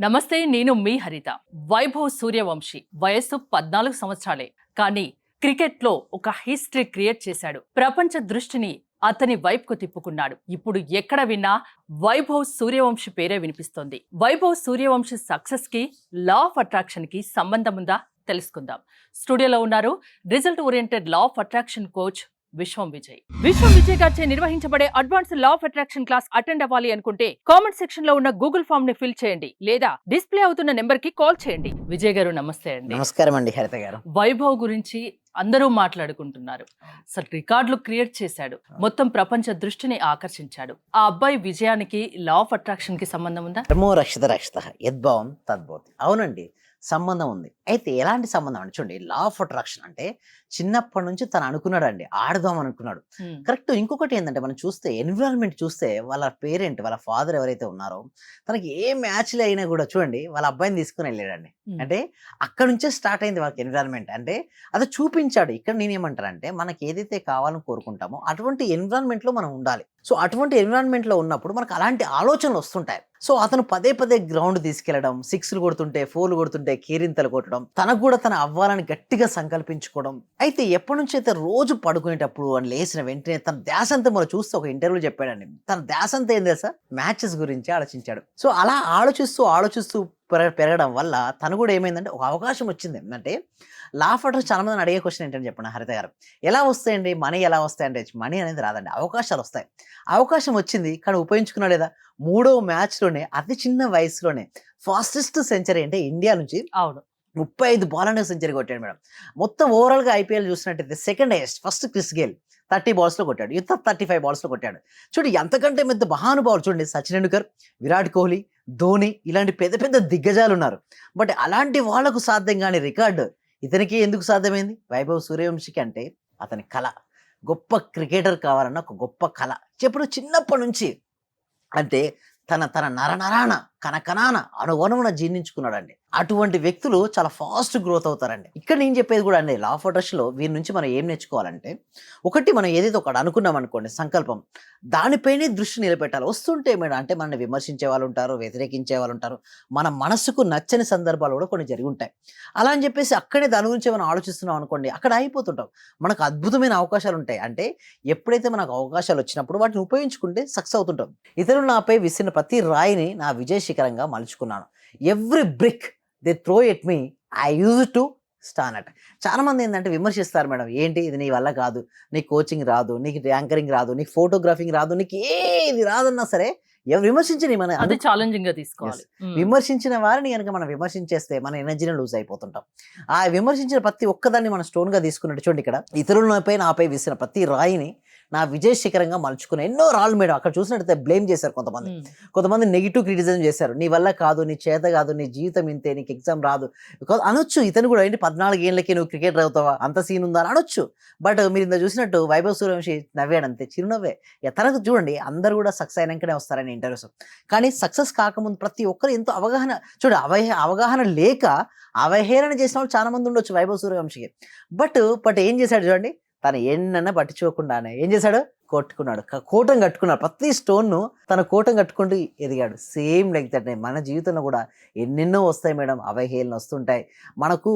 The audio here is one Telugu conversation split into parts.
నమస్తే, నేను మీ హరిత. వైభవ్ సూర్యవంశీ వయస్సు 14 సంవత్సరాలే, కానీ క్రికెట్లో ఒక హిస్టరీ క్రియేట్ చేశాడు. ప్రపంచ దృష్టిని అతని వైపుకు తిప్పుకున్నాడు. ఇప్పుడు ఎక్కడ విన్నా వైభవ్ సూర్యవంశీ పేరే వినిపిస్తోంది. వైభవ్ సూర్యవంశీ సక్సెస్ కి, లా ఆఫ్ అట్రాక్షన్ కి సంబంధం ఉందా తెలుసుకుందాం. స్టూడియోలో ఉన్నారు result oriented law of attraction coach విశ్వం విజయ్ గారిచే నిర్వహించబడే advance law of attraction class attend అవ్వాలి అనుకుంటే కామెంట్ సెక్షన్ లో ఉన్న గూగుల్ ఫామ్ ని ఫిల్ చేయండి, లేదా డిస్ప్లే అవుతున్న నెంబర్ కి కాల్ చేయండి. విజయ్ గారు నమస్తే అండి. నమస్కారం అండి హరిత గారు. వైభవ్ గురించి అందరూ మాట్లాడుకుంటున్నారు. అసలు రికార్డులు క్రియేట్ చేశాడు, మొత్తం ప్రపంచ దృష్టిని ఆకర్షించాడు. ఆ అబ్బాయి విజయానికి లా ఆఫ్ అట్రాక్షన్ కి సంబంధం ఉందా? ధర్మో రక్షిత యద్భావం తద్భవతి. అవునండి, సంబంధం ఉంది. అయితే ఎలాంటి సంబంధం అంటే చూడండి, లా ఆఫ్ అట్రాక్షన్ అంటే చిన్నప్పటి నుంచి తను అనుకున్నాడు అండి, ఆడదాం అనుకున్నాడు. కరెక్ట్. ఇంకొకటి ఏంటంటే మనం చూస్తే ఎన్విరాన్మెంట్ చూస్తే వాళ్ళ పేరెంట్, వాళ్ళ ఫాదర్ ఎవరైతే ఉన్నారో తనకి ఏ మ్యాచ్లు అయినా కూడా చూడండి వాళ్ళ అబ్బాయిని తీసుకుని వెళ్ళాడండి. అంటే అక్కడ నుంచే స్టార్ట్ అయింది వాళ్ళకి ఎన్విరాన్మెంట్. అంటే అది చూపించాడు. ఇక్కడ నేనేమంటానంటే మనకి ఏదైతే కావాలని కోరుకుంటామో అటువంటి ఎన్విరాన్మెంట్ లో మనం ఉండాలి. సో అటువంటి ఎన్విరాన్మెంట్ లో ఉన్నప్పుడు మనకు అలాంటి ఆలోచనలు వస్తుంటాయి. సో అతను పదే పదే గ్రౌండ్ తీసుకెళ్లడం, సిక్స్లు కొడుతుంటే, ఫోర్లు కొడుతుంటే కేరింతలు కొట్టడం, తనకు కూడా తన అవ్వాలని గట్టిగా సంకల్పించుకోవడం. అయితే ఎప్పటి నుంచి అయితే రోజు పడుకునేటప్పుడు అని లేచిన వెంటనే తన ధ్యాస అంతా మనం చూస్తే ఒక ఇంటర్వ్యూ చెప్పాడండి, తన ధ్యాస అంతా ఏం తెలుసా, మ్యాచెస్ గురించి ఆలోచించాడు. సో అలా ఆలోచిస్తూ పెరగడం వల్ల తను కూడా ఏమైందంటే ఒక అవకాశం వచ్చింది. ఏంటంటే లా ఆఫ్ అట్రాక్షన్ చాలా మంది అడిగే క్వశ్చన్ ఏంటని చెప్పండి హరిత గారు, ఎలా వస్తాయండి మనీ, ఎలా వస్తాయంటే మనీ అనేది రాదండి, అవకాశాలు వస్తాయి. అవకాశం వచ్చింది కానీ ఉపయోగించుకున్నా లేదా? 3వ మ్యాచ్లోనే అతి చిన్న వయసులోనే ఫాస్టెస్ట్ సెంచరీ అంటే ఇండియా నుంచి 35 బాల్ అనేది సెంచరీ కొట్టాడు మేడం. మొత్తం ఓవరాల్గా ఐపీఎల్ చూసినట్టయితే second highest. First Chris Gayle 30 బాల్స్లో కొట్టాడు, యుద్ధ 35 బాల్స్లో కొట్టాడు. చూడండి ఎంతకంటే పెద్ద మహానుభావులు చూడండి, సచిన్ టెండూల్కర్, విరాట్ కోహ్లీ, ధోని ఇలాంటి పెద్ద పెద్ద దిగ్గజాలు ఉన్నారు. బట్ అలాంటి వాళ్లకు సాధ్యం కాని రికార్డు ఇతనికి ఎందుకు సాధ్యమైంది? వైభవ్ సూర్యవంశీకి అంటే అతని కళ, గొప్ప క్రికెటర్ కావాలన్న ఒక గొప్ప కళ. చెప్పుడు చిన్నప్పటి నుంచి అంటే తన నరనరాన కనకనాన అనుగుణమున జీర్ణించుకున్నాడండి. అటువంటి వ్యక్తులు చాలా ఫాస్ట్ గ్రోత్ అవుతారండి. ఇక్కడ నేను చెప్పేది కూడా అండి, లా ఆఫ్ అట్రాక్షన్లో వీరి నుంచి మనం ఏం నేర్చుకోవాలంటే, ఒకటి మనం ఏదైతే ఒకటి అనుకున్నాం అనుకోండి సంకల్పం, దానిపైనే దృష్టి నిలబెట్టాలి. వస్తుంటే మేడం అంటే మనల్ని విమర్శించే వాళ్ళు ఉంటారు, వ్యతిరేకించే వాళ్ళు ఉంటారు, మన మనసుకు నచ్చని సందర్భాలు కూడా కొన్ని జరిగి ఉంటాయి. అలా అని చెప్పేసి అక్కడే దాని గురించి మనం ఆలోచిస్తున్నాం అనుకోండి, అక్కడ అయిపోతుంటాం. మనకు అద్భుతమైన అవకాశాలు ఉంటాయి. అంటే ఎప్పుడైతే మనకు అవకాశాలు వచ్చినప్పుడు వాటిని ఉపయోగించుకుంటే సక్సెస్ అవుతుంటాం. ఇతరులు నాపై విసిరిన ప్రతి రాయిని నా విజయ శిఖరంగా మలుచుకున్నాను. Every brick they throw at me I use to stand at. చాలా మంది ఏంటంటే విమర్శిస్తారు మేడం, ఏంటి ఇది నీ వల్ల కాదు, నీకు కోచింగ్ రాదు, నీకు యాంకరింగ్ రాదు, నీకు ఫోటోగ్రాఫింగ్ రాదు, నీకు ఏది రాదన్నా సరే విమర్శించని మన అది ఛాలెంజింగ్ గా తీసుకోవాలి. విమర్శించిన వారిని కనుక మనం విమర్శించేస్తే మన ఎనర్జీని లూజ్ అయిపోతుంటాం. ఆ విమర్శించిన ప్రతి ఒక్కదాన్ని మనం స్టోన్ గా తీసుకున్నట్టు చూడండి, ఇక్కడ ఇతరులపై నాపై విసిన ప్రతి రాయిని నా విజయ శిఖరంగా మలుచుకున్న ఎన్నో రాళ్ళు మేడం. అక్కడ చూసినట్టయితే బ్లేమ్ చేశారు కొంతమంది నెగిటివ్ క్రిటిసిజం చేశారు. నీ వల్ల కాదు, నీ చేత కాదు, నీ జీవితం ఇంతే, నీకు ఎగ్జామ్ రాదు అనొచ్చు. ఇతను కూడా ఏంటి 14 ఏళ్ళకి నువ్వు క్రికెటర్ అవుతావా, అంత సీన్ ఉందా అని అనొచ్చు. బట్ మీరు ఇంత చూసినట్టు వైభవ్ సూర్యవంశీ నవ్వాడు అంతే, చిరునవ్వే. తనకు చూడండి అందరూ కూడా సక్సెస్ అయినాకనే వస్తారని ఇంటర్వ్యూస్, కానీ సక్సెస్ కాకముందు ప్రతి ఒక్కరు ఎంతో అవగాహన, చూడు అవగాహన లేక అవహేళన చేసిన వాళ్ళు చాలా మంది ఉండొచ్చు వైభవ్ సూర్యవంశీకి. బట్ ఏం చేశాడు చూడండి, తను ఎన్నన్నా పట్టించుకోకుండానే ఏం చేశాడు, కోటం కట్టుకున్నాడు. ప్రతి స్టోన్ను తన కోటం కట్టుకుంటూ ఎదిగాడు. సేమ్ లైక్ దట్ మన జీవితంలో కూడా ఎన్నెన్నో వస్తాయి మేడం, అవహేళన వస్తుంటాయి. మనకు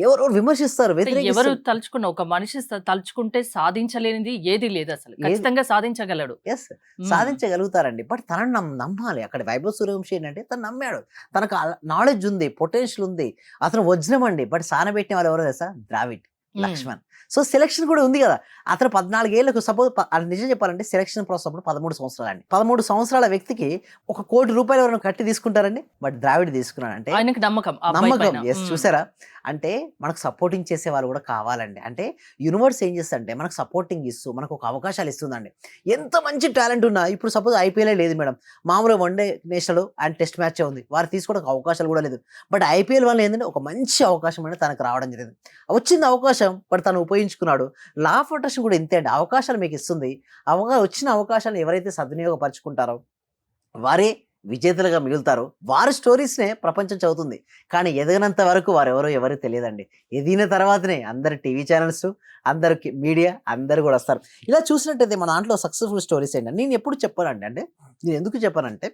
ఎవరు విమర్శిస్తారు, ఎవరు తలుచుకున్న ఒక మనిషి తలుచుకుంటే సాధించలేనిది ఏది లేదు, అసలు ఖచ్చితంగా సాధించగలడు. ఎస్, సాధించగలుగుతారండి. బట్ తనను నమ్మాలి. అక్కడ వైభవ్ సూర్యవంశీ ఏంటంటే తను నమ్మాడు, తనకు నాలెడ్జ్ ఉంది, పొటెన్షియల్ ఉంది, అతను వజ్రం అండి. బట్ సానబెట్టిన వాళ్ళు ఎవరో తెలుసా, ద్రావిడ్, లక్ష్మణ్. సో సెలక్షన్ కూడా ఉంది కదా. అతను 14 ఏళ్ళకు సపోజ్ నిజం చెప్పాలంటే సెలక్షన్ ప్రాసెస్ అప్పుడు 13 సంవత్సరాలు అండి. 13 సంవత్సరాల వ్యక్తికి ₹1 కోటి ఎవరైనా కట్టి తీసుకుంటారండి. బట్ ద్రావిడ్ తీసుకున్నాడు అంటే ఆయనకు నమ్మకం. ఎస్, చూసారా, అంటే మనకు సపోర్టింగ్ చేసే వాళ్ళు కూడా కావాలండి. అంటే యూనివర్స్ ఏం చేస్తుందంటే మనకు సపోర్టింగ్ ఇస్తూ మనకు ఒక అవకాశాలు ఇస్తుందండి. ఎంత మంచి టాలెంట్ ఉన్నా ఇప్పుడు సపోజ్ ఐపీఎల్ లేదు మేడం, మామూలుగా one day, national and test match ఉంది, వారు తీసుకోవడానికి అవకాశాలు కూడా లేదు. బట్ ఐపీఎల్ వల్ల ఏంటంటే ఒక మంచి అవకాశం అనేది తనకు రావడం జరిగింది. వచ్చింది అవకాశం, బట్ తను ఉపయోగించుకున్నాడు. లా ఆఫ్ అట్రాక్షన్ కూడా ఇంతే అండి, అవకాశాలు మీకు ఇస్తుంది. వచ్చిన అవకాశాలను ఎవరైతే సద్వినియోగపరుచుకుంటారో వారే విజేతలుగా మిగులుతారు. వారి స్టోరీస్నే ప్రపంచం చదువుతుంది. కానీ ఎదగనంత వరకు వారెవరో ఎవరికి తెలియదండి. ఎదిగిన తర్వాతనే అందరు టీవీ ఛానల్స్, అందరికి మీడియా అందరూ కూడా వస్తారు. ఇలా చూసినట్టయితే మన దాంట్లో సక్సెస్ఫుల్ స్టోరీస్ ఏంటంటే నేను ఎప్పుడు చెప్పానండి, అంటే నేను ఎందుకు చెప్పానంటే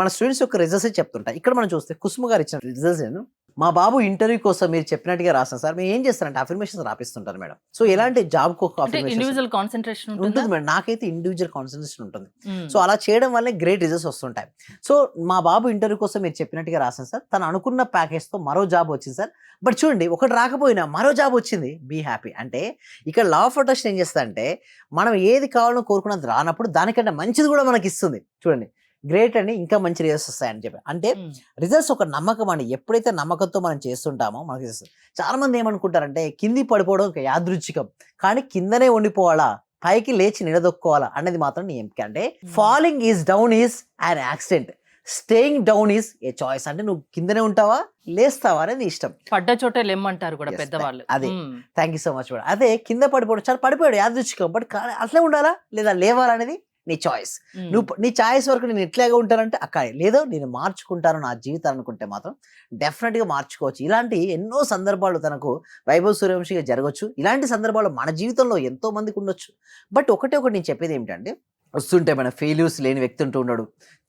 మన స్టూడెంట్స్ యొక్క రిజల్ట్స్ చెప్తుంటా. ఇక్కడ మనం చూస్తే కుసుమ గారు ఇచ్చిన రిజల్ట్స్ నేను మా బాబు ఇంటర్వ్యూ కోసం మీరు చెప్పినట్టుగా రాసాను సార్. మేము ఏం చేస్తారంటే అఫర్మేషన్స్ రాపిస్తుంటారు మేడం. సో ఎలాంటి జాబ్కి ఒక ఇండివిజువల్ కాన్సన్ట్రేషన్ ఉంటుంది మేడం. నాకైతే ఇండివిజువల్ కాన్సన్ట్రేషన్ ఉంటుంది. సో అలా చేయడం వల్లే గ్రేట్ రిజల్ట్స్ వస్తుంటాయి. సో మా బాబు ఇంటర్వ్యూ కోసం మీరు చెప్పినట్టుగా రాసాను సార్. తను అనుకున్న ప్యాకేజ్తో మరో జాబ్ వచ్చింది సార్. బట్ చూడండి, ఒకటి రాకపోయినా మరో జాబ్ వచ్చింది. Be happy. అంటే ఇక్కడ లా ఆఫ్ అట్రాక్షన్ ఏం చేస్తా అంటే మనం ఏది కావాలో కోరుకున్నది రానప్పుడు దానికంటే మంచిది కూడా మనకి ఇస్తుంది. చూడండి, గ్రేట్ అండి, ఇంకా మంచి రిజల్ట్స్ వస్తాయని చెప్పి. అంటే రిజల్ట్స్ ఒక నమ్మకం అండి. ఎప్పుడైతే నమ్మకంతో మనం చేస్తుంటామో మనకి చాలా మంది ఏమనుకుంటారంటే కింది పడిపోవడం ఒక యాదృచ్ఛికం, కానీ కిందనే ఉండిపోవాలా, పైకి లేచి నిలదొక్కోవాలా అనేది మాత్రం నీ ఎంపిక. అంటే falling is down is an accident, staying down is a choice. అంటే నువ్వు కిందనే ఉంటావా లేస్తావా అనేది ఇష్టం. పడ్డ చోటే లెమ్మంటారు కూడా పెద్దవాళ్ళు. అదే, thank you so much madam. అదే కింద పడిపోవడం, చాలా పడిపోయాడు యాదృచ్ఛికం, బట్ అట్లే ఉండాలా లేదా లేవాలా అనేది నీ చాయిస్. నువ్వు నీ చాయిస్ వరకు నేను ఎట్లాగా ఉంటానంటే అక్కడ లేదో నేను మార్చుకుంటాను నా జీవితాన్ని అనుకుంటే మాత్రం డెఫినెట్గా మార్చుకోవచ్చు. ఇలాంటి ఎన్నో సందర్భాలు తనకు వైభవ్ సూర్యవంశీగా జరగవచ్చు. ఇలాంటి సందర్భాలు మన జీవితంలో ఎంతో మందికి ఉండొచ్చు. బట్ ఒకటి నేను చెప్పేది ఏమిటంటే వస్తుంటే మన ఫెయిల్యూర్స్ లేని వ్యక్తి ఉంటూ ఉండడు,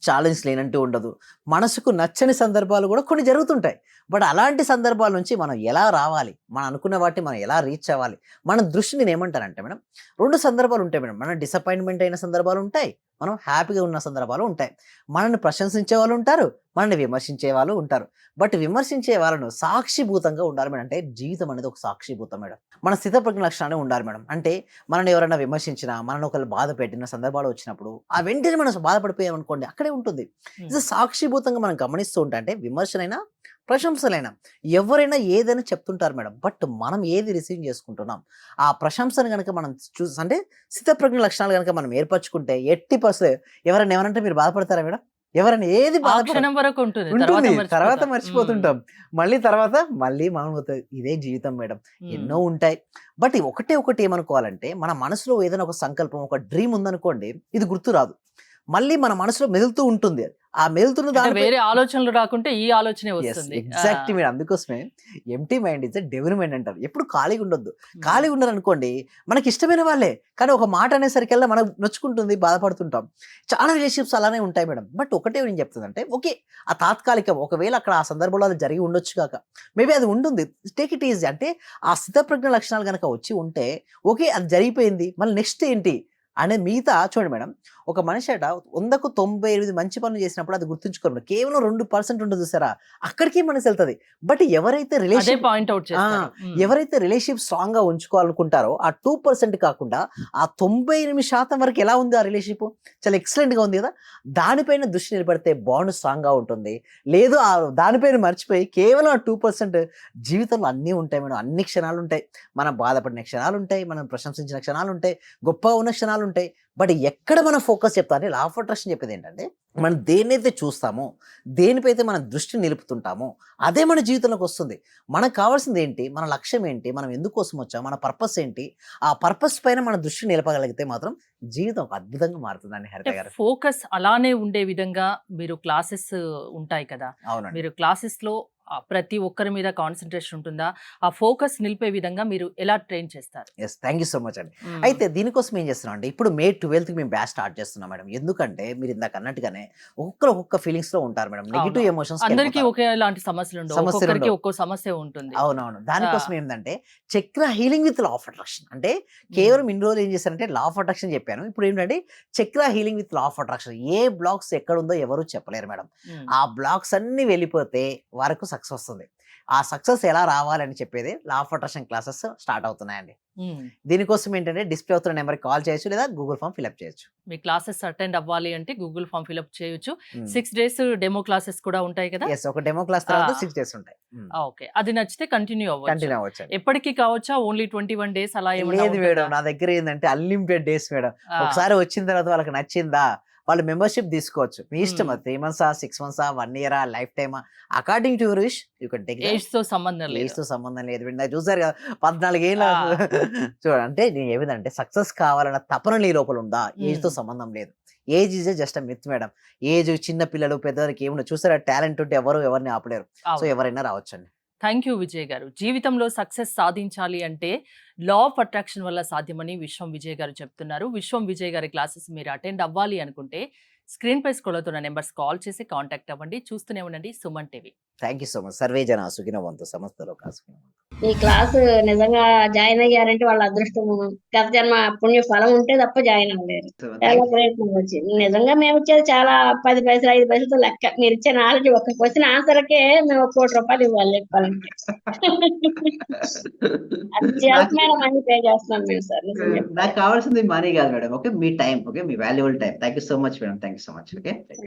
ఛాలెంజ్ లేనంటూ ఉండదు. మనసుకు నచ్చని సందర్భాలు కూడా కొన్ని జరుగుతుంటాయి. బట్ అలాంటి సందర్భాల నుంచి మనం ఎలా రావాలి, మనం అనుకున్న వాటిని మనం ఎలా రీచ్ అవ్వాలి, మన దృష్టి నేను ఏమంటానంటే మేడం, రెండు సందర్భాలు ఉంటాయి మేడం. మన డిసప్పాయింట్మెంట్ అయిన సందర్భాలు ఉంటాయి, మనం హ్యాపీగా ఉన్న సందర్భాలు ఉంటాయి. మనల్ని ప్రశంసించే వాళ్ళు ఉంటారు, మనల్ని విమర్శించే వాళ్ళు ఉంటారు. బట్ విమర్శించే వాళ్ళను సాక్షిభూతంగా ఉండాలి మేడం. అంటే జీవితం అనేది ఒక సాక్షిభూతం మేడం. మన స్థితప్రజ్ఞ లక్షణాన్ని ఉండాలి మేడం. అంటే మనల్ని ఎవరైనా విమర్శించినా, మనల్ని ఒకళ్ళు బాధ పెట్టిన సందర్భాలు వచ్చినప్పుడు ఆ వెంటనే మనం బాధపడిపోయామనుకోండి అక్కడే ఉంటుంది. ఇది సాక్షిభూతంగా మనం గమనిస్తూ ఉంటా. అంటే విమర్శనైనా ప్రశంసలైనా ఎవరైనా ఏదైనా చెప్తుంటారు మేడం. బట్ మనం ఏది రిసీవ్ చేసుకుంటున్నాం, ఆ ప్రశంసను కనుక మనం అంటే స్థితప్రజ్ఞ లక్షణాలు కనుక మనం ఏర్పరచుకుంటే 80% ఎవరైనా ఏమనంటే మీరు బాధపడతారా మేడం? ఎవరైనా ఏది వరకు ఉంటుంది, తర్వాత మర్చిపోతుంటాం. తర్వాత మామూలు ఇదే జీవితం మేడం. ఎన్నో ఉంటాయి. బట్ ఒకటి ఏమనుకోవాలంటే మన మనసులో ఏదైనా ఒక సంకల్పం, ఒక డ్రీమ్ ఉందనుకోండి, ఇది గుర్తు రాదు, మళ్ళీ మన మనసులో మెదులుతూ ఉంటుంది. ఆ మెదులుతున్న దాని వేరే ఆలోచనలు రాకుంటే ఈ ఆలోచనే వస్తుంది. ఎగ్జాక్ట్ మీరు అందుకోసమే empty mind is devil mind అంటారు. ఎప్పుడు ఖాళీగా ఉండొద్దు. ఖాళీగా ఉన్నారనుకోండి మనకి ఇష్టమైన వాళ్ళే, కానీ ఒక మాట అనేసరికల్లా మనం నొచ్చుకుంటుంది, బాధపడుతుంటాం. చాలా రిలేషన్షిప్స్ అలానే ఉంటాయి మేడం. బట్ ఒకటే నేను చెప్తుందంటే ఓకే, ఆ తాత్కాలికం, ఒకవేళ అక్కడ ఆ సందర్భంలో అది జరిగి ఉండొచ్చు కాక, మేబీ అది ఉంటుంది, టేక్ ఇట్ ఈజీ. అంటే ఆ స్థితప్రజ్ఞ లక్షణాలు కనుక వచ్చి ఉంటే ఓకే అది జరిగిపోయింది, మళ్ళీ నెక్స్ట్ ఏంటి అనే మిగతా చూడండి మేడం. ఒక మనిషి అట 100కు 98 మంచి పనులు చేసినప్పుడు అది గుర్తుంచుకోరు, కేవలం 2% ఉంటుంది చూసారా, అక్కడికి మనసు వెళ్తుంది. బట్ ఎవరైతే రిలేషన్షిప్ స్ట్రాంగ్ గా ఉంచుకోవాలనుకుంటారో ఆ 2% కాకుండా ఆ 98% వరకు ఎలా ఉంది ఆ రిలేషన్షిప్, చాలా ఎక్సలెంట్ గా ఉంది కదా, దానిపైన దృష్టి నిలబడితే బాండ్ స్ట్రాంగ్ గా ఉంటుంది. లేదు ఆ దానిపైన మర్చిపోయి కేవలం ఆ 2%, జీవితంలో అన్నీ ఉంటాయి మేడం. అన్ని క్షణాలు ఉంటాయి, మనం బాధపడిన క్షణాలు ఉంటాయి, మనం ప్రశంసించిన క్షణాలు ఉంటాయి, గొప్పగా ఉన్న క్షణాలు ఉంటాయి. బట్ ఎక్కడ మనం ఫోకస్ చెప్తా అంటే లా ఆఫ్ అట్రాక్షన్ చెప్పేది ఏంటంటే మనం దేన్నైతే చూస్తామో, దేనిపైతే మన దృష్టి నిలుపుతుంటామో అదే మన జీవితంలోకి వస్తుంది. మనకు కావాల్సింది ఏంటి, మన లక్ష్యం ఏంటి, మనం ఎందుకోసం వచ్చాం, మన పర్పస్ ఏంటి, ఆ పర్పస్ పైన మన దృష్టి నిలపగలిగితే మాత్రం జీవితం ఒక అద్భుతంగా మారుతుందండి. హరిత గారు, ఫోకస్ అలానే ఉండే విధంగా మీరు క్లాసెస్ ఉంటాయి కదా, అవునండి, మీరు క్లాసెస్ లో ప్రతి ఒక్కరి మీద కాన్సన్ట్రేషన్ ఉంటుందా, ఆ ఫోకస్ నిలిపే విధంగా మీరు ఎలా ట్రైన్ చేస్తారు? Yes, thank you so much అండి. అయితే దీనికోసం ఏం చేస్తున్నాం అంటే ఇప్పుడు May 12th మేము బ్యాచ్ స్టార్ట్ చేస్తున్నాం మేడం. ఎందుకంటే మీరు ఇందాక అన్నట్టుగానే ఒక్కొక్క ఫీలింగ్స్ లో ఉంటారు మేడం, నెగిటివ్ ఎమోషన్స్. అందరికీ ఒకేలాంటి సమస్యలు ఉండవు, ఒక్కో సమస్య ఉంటుంది. అవునవును, దానికోసం ఏంటంటే చక్ర healing with law of attraction. అంటే కేవలం ఇన్ని రోజులు ఏం చేశారంటే లా ఆఫ్ అట్రాక్షన్ చెప్పాను, ఇప్పుడు ఏంటంటే చక్ర healing with law of attraction. A blocks ఎక్కడ ఉందో ఎవరు చెప్పలేరు మేడం. ఆ బ్లాక్స్ అన్ని వెళ్ళిపోతే వరకు సక్సెస్ వస్తుంది. ఆ సక్సెస్ ఎలా రావాలని చెప్పేది law of attraction classes start అవుతున్నాయండి. దీనికోసం ఏంటంటే డిస్ప్లే అవుతున్న నెంబర్ కాల్ చేయొచ్చు, లేదా గూగుల్ ఫామ్ ఫిల్అప్ చేయొచ్చు. మీ క్లాసెస్ అటెండ్ అవ్వాలి అంటే గూగుల్ ఫామ్ ఫిల్అప్ చేయొచ్చు. 6 days డెమో క్లాసెస్ కూడా ఉంటాయి కదా. ఎస్, ఒక డెమో క్లాస్ తర్వాత 6 days ఉంటాయి. ఓకే, అది నచ్చితే కంటిన్యూ అవ్వచ్చు. ఎప్పటికీ కావచ్చా, ఓన్లీ 21 days అలా ఏమన్నా? లేదు మేడం, నా దగ్గర ఏంటంటే అన్లిమిటెడ్ డేస్ మేడం. ఒకసారి వచ్చిన తర్వాత వాళ్ళకి నచ్చిందా వాళ్ళు మెంబర్షిప్ తీసుకోవచ్చు. మీ ఇష్టం Hmm. అది 3 మంత్సా, 6 మంత్సా, 1 ఇయరా, లైఫ్ టైమా according to your wish you can take age తో సంబంధం లేదు. ఏజ్‌తో సంబంధం లేదు. ఇందాక చూసారు కదా! 14 ఏళ్ళ ఆ. చూడండి అంటే నేను ఏమిదంటే సక్సెస్ కావాలన్న తపన నీ లోపల ఉందా? ఏజ్‌తో హ్మ్. సంబంధం లేదు. Age is just a myth madam. Age చిన్న పిల్లలు, పెద్దవారికి ఏముండదు. చూసారా టాలెంట్ ఉంటే ఎవరిని ఆపలేరు. సో అవును. ఎవరైనా రావచ్చండి. థ్యాంక్ యూ విజయ్ గారు. జీవితంలో సక్సెస్ సాధించాలి అంటే లా ఆఫ్ అట్రాక్షన్ వల్ల సాధ్యమని విశ్వం విజయ్ గారు చెప్తున్నారు. విశ్వం విజయ్ గారి క్లాసెస్ మీరు అటెండ్ అవ్వాలి అనుకుంటే స్క్రీన్ పై స్క్రోల్ అవుతున్న నెంబర్స్ కాల్ చేసి కాంటాక్ట్ అవ్వండి. చూస్తూనే ఉండండి Suman TV. Thank you so much. Survey జన సుఖినో భవంతు. సమస్త లోకా సుఖినో భవంతు. ఈ క్లాస్ నిజంగా జాయిన్ అయ్యారంటే వాళ్ళ అదృష్టము, గత జన్మ పుణ్య ఫలం ఉంటే తప్ప జాయిన్ అవ్వలేరు. సో చాలా థాంక్ యూ. ప్రయత్నం వచ్చింది. నిజంగా మేము ఇచ్చేది చాలా 10 పైసలు, 5 పైసలతో లెక్క. మీరు ఇచ్చే నాలెడ్జ్ ఒక్క క్వశ్చన్ ఆన్సర్‌కే మేము ఒక ₹1,00,00,000 ఇవ్వాలి చెప్పాలంటే. అత్యల్పమైన మనీ పే చేస్తున్నాం మేము సార్ నిజం నాకు చెప్పాలంటే. కావాల్సింది మనీ కాదు madam. Okay. Me time. Okay. Me valuable time. Thank you so much madam. Thank you so much. Okay.